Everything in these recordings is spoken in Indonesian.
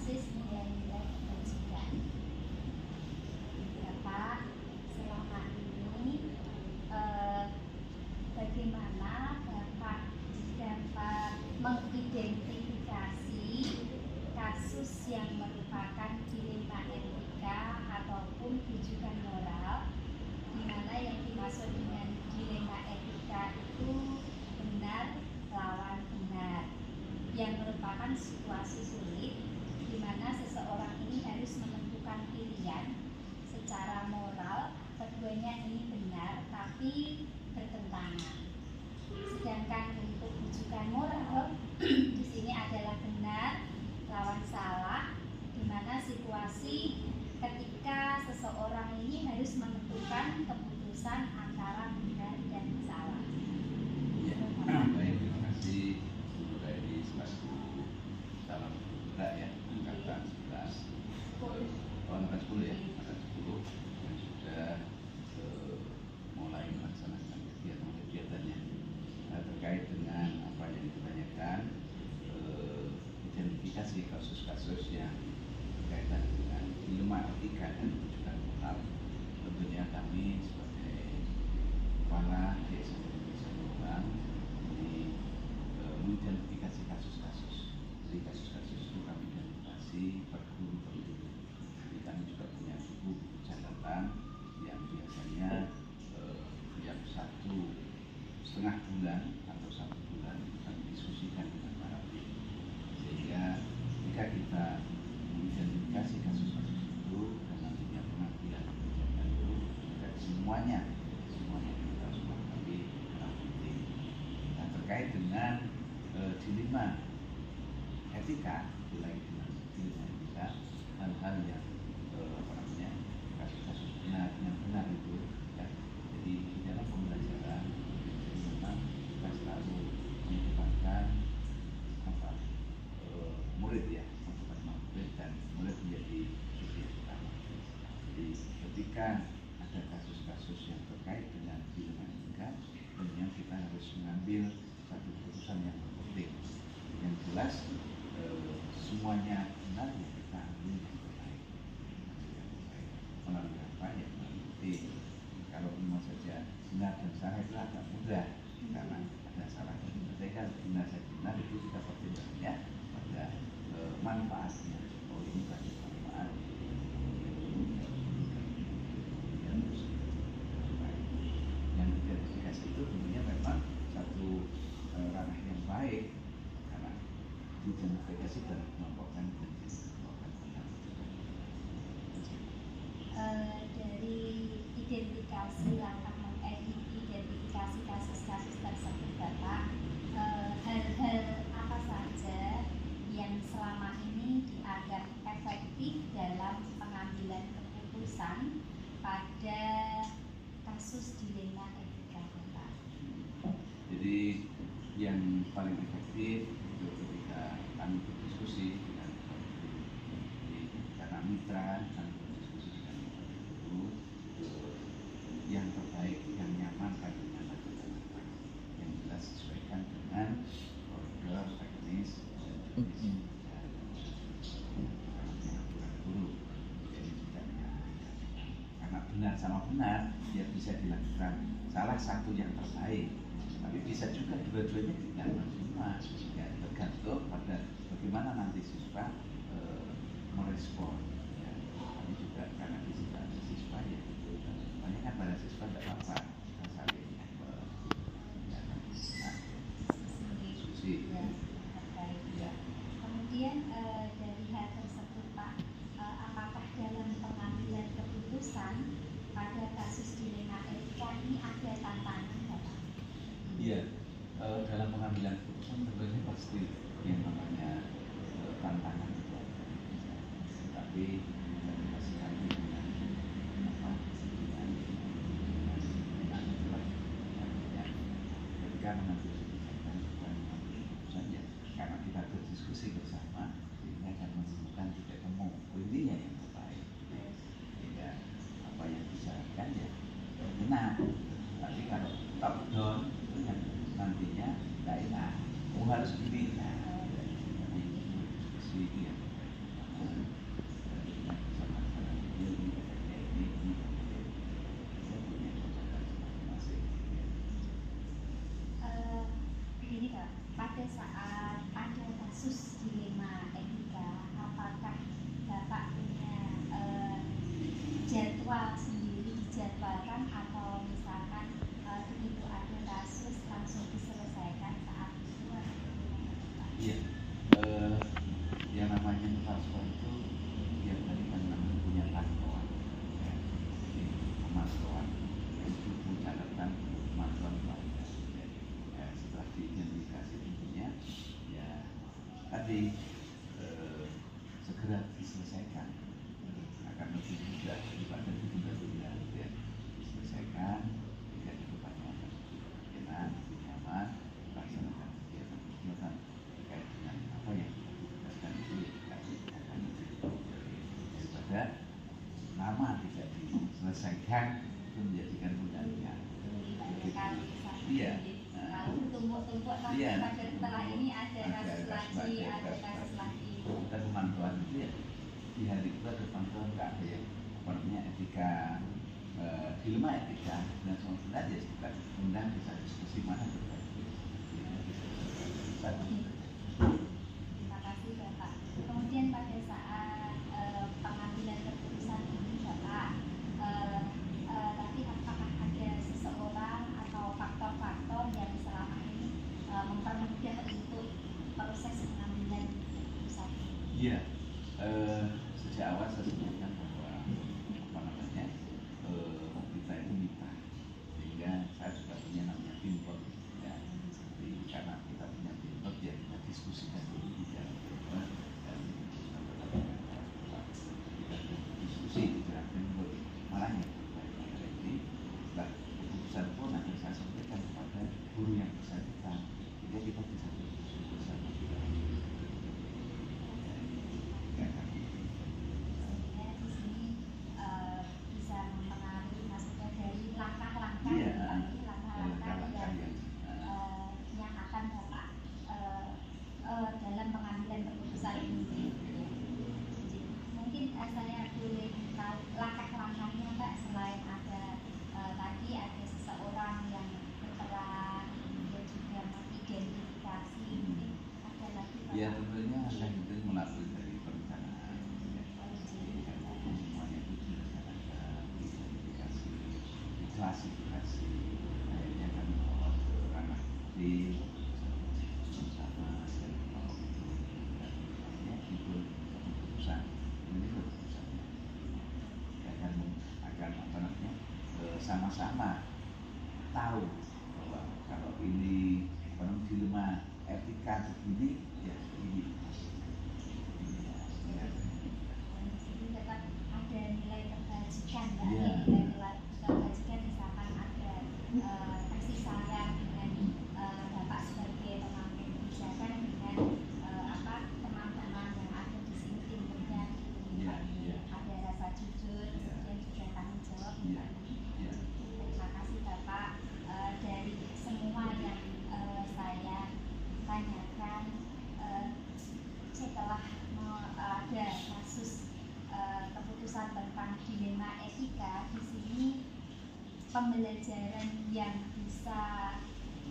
berbasis nilai-nilai kebajikan. Bapak, selama ini bagaimana Bapak dapat mengidentifikasi kasus yang merupakan dilema etika ataupun rujukan moral, di mana yang dimaksud dengan dilema etika itu benar lawan benar, yang merupakan situasi sulit di mana seseorang ini harus menentukan pilihan secara moral, keduanya ini benar tapi bertentangan. Sedangkan untuk rujukan moral di sini adalah benar lawan salah, di mana situasi ketika seseorang ini harus menentukan keputusan antara benar dan salah. Ya, baik, terima kasih Bu Edi selaku salam gerak ya, angkatan 11. Angkatan 10 ya, angkatan 10 yang sudah mulai melaksanakan kegiatan-kegiatannya. Terkait dengan apa yang ditanyakan, identifikasi kasus-kasus yang berkaitan dengan dilema etika dan rujukan moral, tentunya kami sebagai kepala Yayasan Indonesia Moral ini mengidentifikasi kasus-kasus. Jadi kasus-kasus itu kami identifikasi per guru per guru. Jadi kami juga punya buku catatan yang biasanya tiap 1,5 bulan atau 1 bulan kami diskusikan dengan para tim, sehingga jika kita mengidentifikasi kasus-kasus itu dan nantinya pengambilan kebijakan itu semuanya kita harus menghadapi para tim. Nah, terkait dengan dilema etika, dilema etika, hal-hal yang kasus-kasus benar yang benar itu ya. Jadi di dalam pembelajaran memang kita selalu menempatkan murid ya, murid dan murid menjadi subjek utama. Jadi ketika ada kasus-kasus yang terkait dengan dilema etika, tentunya kita harus mengambil satu keputusan yang penting. Yang jelas semuanya benar ya kita ambil yang terbaik. Melalui apa ya? Melalui kalau memang saja benar dan salah itu agak mudah karena ada salah dan benar. Tapi kan benar itu kita pertimbangnya pada manfaatnya. Oh ini bagi manfaat. Yang identifikasi itu tentunya memang satu ranah yang baik karena identifikasi dan melakukan dari identifikasi langkah mengidentifikasi kasus-kasus tersebut, Bapak, hal-hal apa saja yang selama ini dianggap efektif dalam pengambilan keputusan pada kasus dilema etika, Bapak? Jadi yang paling efektif itu ketika kami berdiskusi dengan karena mitra, kami berdiskusi dengan guru, yang terbaik, yang nyaman bagi anak-anak, yang jelas sesuaikan dengan koridor teknis dan teknis guru. Jadi tidak karena benar sama benar dia bisa dilakukan salah satu yang terbaik, tapi bisa juga dua-duanya tidak maksimal. Ya, tergantung pada bagaimana nanti siswa merespon. Ya, kami juga karena di situ ada siswa ya, banyak kan pada siswa tidak apa-apa kita saling diskusi. Ya, baik. Ya. Kemudian dari hal tersebut, Pak, apakah dalam pengambilan keputusan pada kasus dilema etika ini ada tantangan, Bapak? Iya, dalam pengambilan keputusan tentunya pasti yang namanya tantangan itu, tapi dikasih kami dengan ketika mengambil kebijakan dan mengambil keputusan ya, karena kita berdiskusi bersama sehingga akan menemukan titik temu intinya yang terbaik, sehingga apa yang disarankan ya benar. Tapi kalau top down itu yang nantinya tidak enak, harus begini. Nah, diskusi itu yang namanya fatwa itu tiap hari kan namanya punya pantauan, ya. Jadi pemantauan itu catatan pemantauan warga, ya. Setelah diidentifikasi tentunya ya tadi segera diselesaikan, akan lebih mudah daripada ditunda-tunda, ya. Diselesaikan tidak diperpanjang, enak, lebih nyaman, laksanakan kegiatan terkait dengan apa yang ditugaskan itu akan lebih daripada lama tidak diselesaikan itu menjadikan pergantian. Iya. Kalau tumpuk-tumpuk tapi Iya. pada setelah ini ada kasus lagi, ada kasus lagi. Kita pemantauan itu ya di hari itu ada pantauan nggak ada yang apa namanya etika, dilema etika dan sebagainya, ya kita undang bisa diskusi mana terkait. Terima kasih Bapak. Kemudian pada saat pengambilan keputusan ini Bapak, tapi apakah ada seseorang atau faktor-faktor yang selama ini mempermudah untuk proses pengambilan keputusan ini? Iya, sejak awal saya sebutkan bahwa apa namanya kita itu mitra, sehingga saya juga punya namanya tim plot, ya. Jadi karena kita punya tim plot ya kita diskusikan dulu di dalam tim plot dan kita diskusi di dalam tim plot malah yang terbaik ini. Setelah keputusan pun akan saya sampaikan kepada guru yang bersangkutan, sehingga kita bisa berdiskusi bersama. Bisa mempengaruhi maksudnya dari langkah-langkah Iya, langkah-langkah yang akan Bapak dalam pengambilan keputusan ini. Mungkin saya boleh tahu langkah-langkahnya Mbak, selain ada tadi ada seseorang yang berperan, kemudian juga mengidentifikasi, mungkin ada lagi Bapak? Ya tentunya akan itu melalui dari perencanaan, ya. Jadi semuanya itu direncanakan, diidentifikasi, diklasifikasi, akhirnya kami bawa ke ranah tim bersama dan bawa itu dan akhirnya itu keputusan ini keputusannya akan apa namanya sama-sama tahu bahwa kalau ini apa namanya dilema etika begini ya ini. Jadi tetap ada nilai kebajikan, Iya. nilai kebajikan misalkan ada kasih sayang dengan Bapak sebagai pengambil kebijakan dengan teman-teman yang ada di sini timnya, ada rasa jujur, kemudian juga tanggung jawab. Terima kasih Bapak. Dari semua yang saya tanyakan setelah ada kasus keputusan tentang dilema etika di sini, pembelajaran yang bisa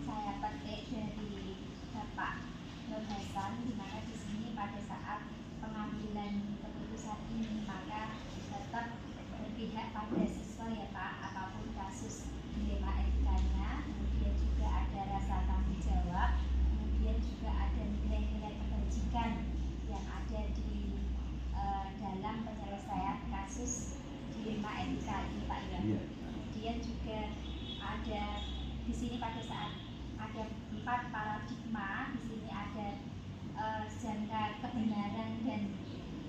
saya petik dari Bapak Nur Hasan, di mana di sini pada saat pengambilan keputusan ini maka tetap berpihak pada siswa ya Pak, apapun kasus dilema etikanya, kemudian juga ada rasa tanggung jawab, kemudian juga ada nilai-nilai kebajikan yang ada di dalam penyelesaian kasus dilema etika ini Pak ya. Kemudian juga ada di sini pada saat ada 4 paradigma, di sini ada jangka kebenaran dan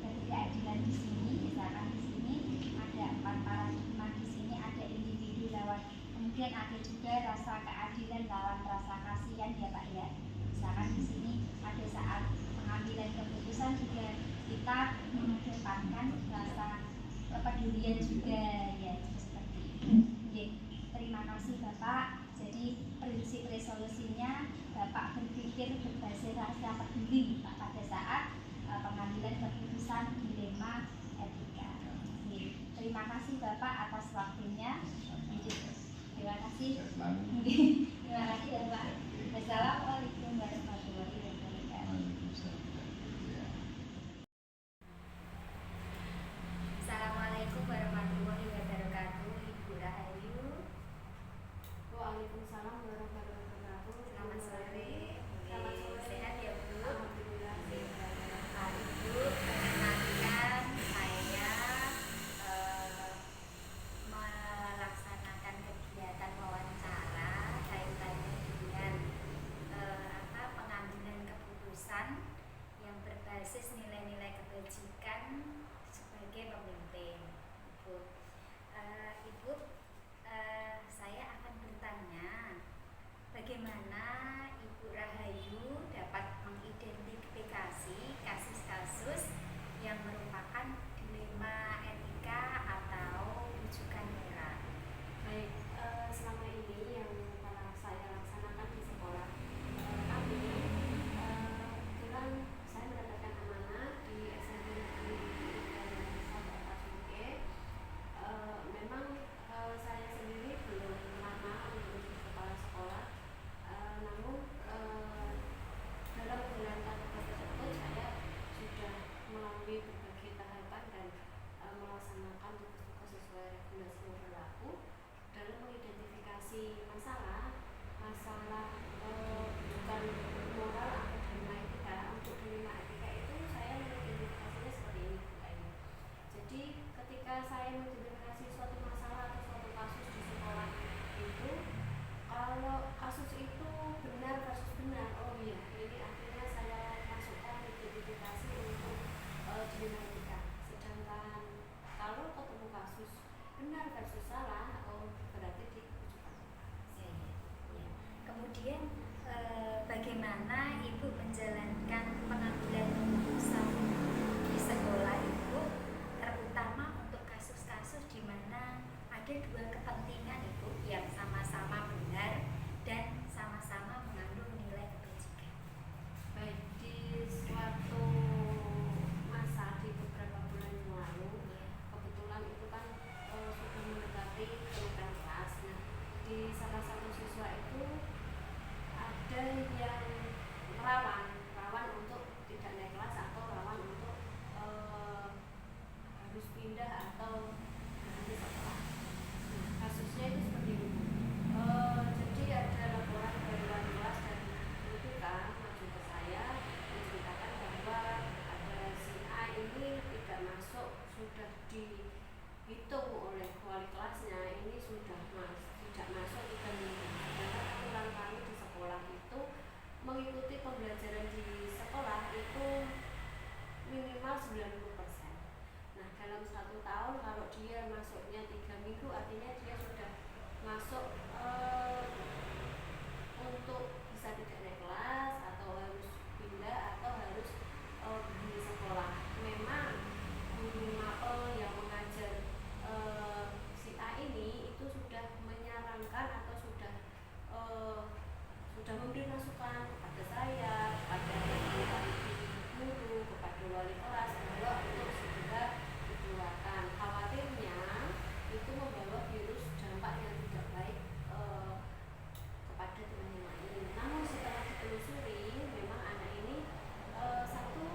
ketidakadilan di sini. Misalkan di sini ada 4 paradigma, di sini ada individu lawan, kemudian ada juga rasa keadilan lawan rasa kasihan ya Pak ya. Misalkan di sini pada saat pengambilan keputusan juga kita mengedepankan rasa kepedulian juga ya, seperti itu. Terima kasih Bapak. Jadi prinsip resolusinya Bapak berpikir berbasis rasa peduli Pak pada saat pengambilan keputusan dilema etika. Terima kasih Bapak atas waktunya. Terima kasih. Terima kasih ya Pak. Wassalamualaikum warahmatullahi wabarakatuh. Assalamualaikum warahmatullahi wabarakatuh. Ibu Rahayu. Waalaikumsalam warahmatullahi wabarakatuh. Selamat sore. Selamat sore. Sehat ya Bu? Alhamdulillah. Pak Ibu. kebajikan sebagai pemimpin. Ibu, Ibu, saya akan bertanya, bagaimana Ibu Rahayu dapat mengidentifikasi kasus-kasus yang merupakan dilema etika atau rujukan moral? Baik, selama ini yang telah saya laksanakan di sekolah kami, kebetulan saya mendapatkan amanah di SMP Negeri Desa Batas Muke. Memang saya sendiri belum lama menjadi kepala sekolah, namun dalam menjalankan tugas tersebut saya sudah melalui berbagai tahapan dan melaksanakan tugas-tugas sesuai regulasi yang berlaku dalam mengidentifikasi masalah bukan moral atau dilema etika. Untuk dilema etika itu saya mengidentifikasinya seperti ini, Bu Ayu. Jadi ketika saya mengidentifikasi suatu masalah atau suatu kasus di sekolah itu, kalau kasus itu benar versus benar, oh iya, ini akhirnya saya masukkan identifikasi untuk dilema etika. Sedangkan kalau ketemu kasus benar versus salah, oh berarti ditujukan. Ya, ya, ya. Kemudian bagaimana Ibu menjalankan pengambilan keputusan di sekolah Ibu, terutama untuk kasus-kasus di mana ada dua kepentingan Ibu yang sama-sama benar dan sama-sama mengandung nilai kebajikan? Baik, di suatu masa di beberapa bulan yang lalu, kebetulan itu kan sudah mendekati kenaikan kelas. Nah, di salah satu siswa itu ada yang rawan untuk tidak naik kelas atau rawan untuk harus pindah atau berhenti sekolah. Nah, kasusnya itu seperti ini. Jadi ada laporan dari wali kelas dan guru maju ke saya menceritakan bahwa ada si A ini tidak masuk, sudah dihitung oleh wali kelasnya, ini sudah tidak masuk 3 minggu. Karena aturan kami di sekolah itu mengikuti pembelajaran di sekolah itu minimal 90%. Nah, dalam 1 tahun kalau dia masuknya 3 minggu, artinya dia sudah masuk untuk bisa tidak naik kelas atau harus pindah atau harus berhenti sekolah. Memang guru mapel yang mengajar si A ini itu sudah menyarankan atau sudah memberi masukan kepada saya, kepada guru, kepada wali kelas bahwa untuk segera dikeluarkan. Khawatirnya itu membawa virus dampak yang tidak baik kepada teman-teman ini. Namun setelah ditelusuri, memang anak ini satu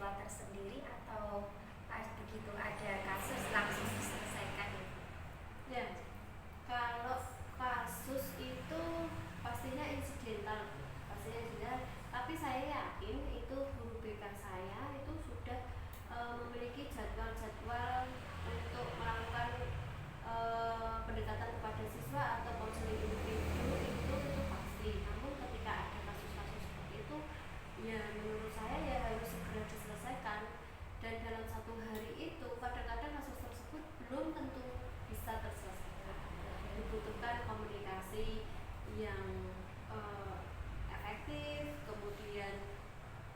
siswa tersendiri atau pas begitu ada kasus langsung diselesaikan Ibu? Ya, kalau kasus itu pastinya insidental, tapi saya yakin itu guru BK saya itu sudah memiliki jadwal-jadwal untuk melakukan pendekatan kepada siswa atau konseling individu itu pasti. Namun ketika ada kasus-kasus seperti itu, ya menurut saya ya harus segera diselesaikan. Dan dalam satu hari itu kadang-kadang kasus tersebut belum tentu bisa terselesaikan. Dibutuhkan komunikasi yang efektif, kemudian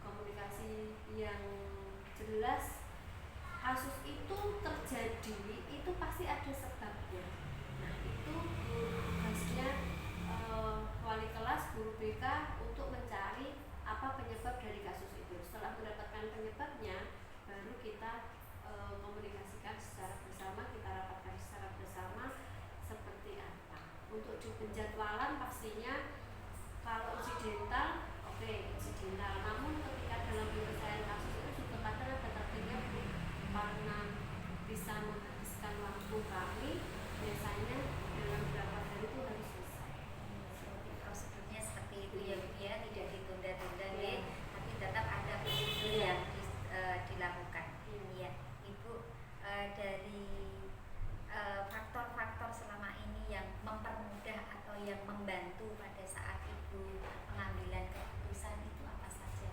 komunikasi yang jelas. Kasus itu terjadi itu pasti ada sebabnya. Nah itu tugasnya wali kelas, guru BK untuk mencari apa penyebab dari kasus itu. Setelah mendapatkan penyebabnya, baru kita komunikasikan secara bersama, kita rapatkan secara bersama seperti apa. Untuk di penjadwalan pastinya kalau insidental, oke, insidental. Namun ketika dalam penyelesaian kasus itu juga kadang ada tertinggal karena bisa menghabiskan waktu kami, biasanya dalam beberapa hari itu harus selesai. Seperti prosedurnya seperti itu ya Bu ya, tidak ditunda-tunda Ya. tapi tetap ada prosedur yang dilakukan. Iya, Ibu, dari faktor-faktor selama ini yang mempermudah atau yang membantu pada saat Ibu pengambilan keputusan itu apa saja?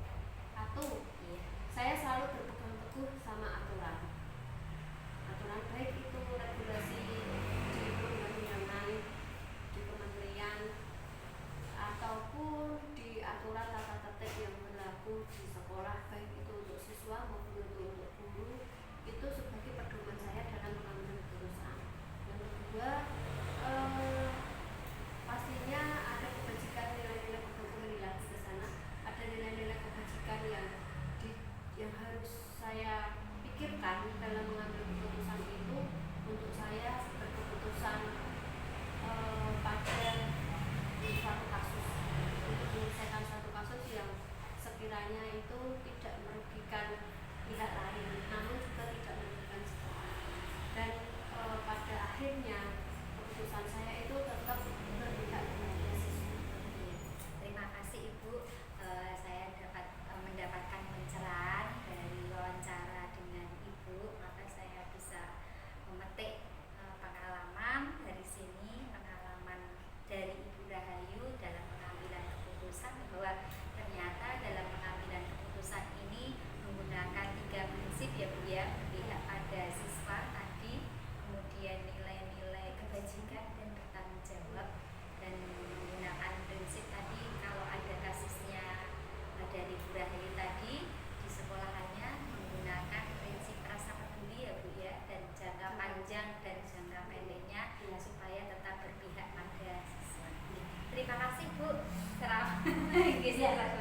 Satu, Iya. saya selalu berpegang teguh sama aturan baik itu regulasi di perundang-undangan, di kementerian, ataupun di aturan tata tertib yang berlaku di sekolah, baik itu untuk siswa maupun untuk guru. Itu sebagai pedoman saya dalam mengambil keputusan. Yang kedua, pastinya ada kebajikan, nilai-nilai kembali lagi ke sana. Ada nilai-nilai kebajikan yang harus saya pikirkan dalam mengambil keputusan itu. Untuk saya berkeputusan pada suatu kasus, untuk menyelesaikan suatu kasus yang sekiranya itu tidak merugikan pihak lain, namun juga tidak merugikan sekolah. Dan pada akhirnya keputusan saya itu tetap berpihak kepada siswa. Terima kasih Ibu, saya dapat mendapatkan pencerahan dari wawancara dengan Ibu, maka saya bisa memetik pengalaman dari sini, pengalaman dari Ibu Rahayu dalam pengambilan keputusan, bahwa ternyata dalam pengambilan keputusan ini menggunakan 3 prinsip ya Bu ya, berpihak pada siswa tadi, kemudian nilai-nilai kebajikan dan bertanggung jawab, dan menggunakan prinsip tadi kalau ada kasusnya dari Bu Rahayu tadi di sekolahannya menggunakan prinsip rasa peduli ya Bu ya, dan jangka panjang dan jangka pendeknya supaya tetap berpihak pada siswa. Terima kasih Bu. Selamat.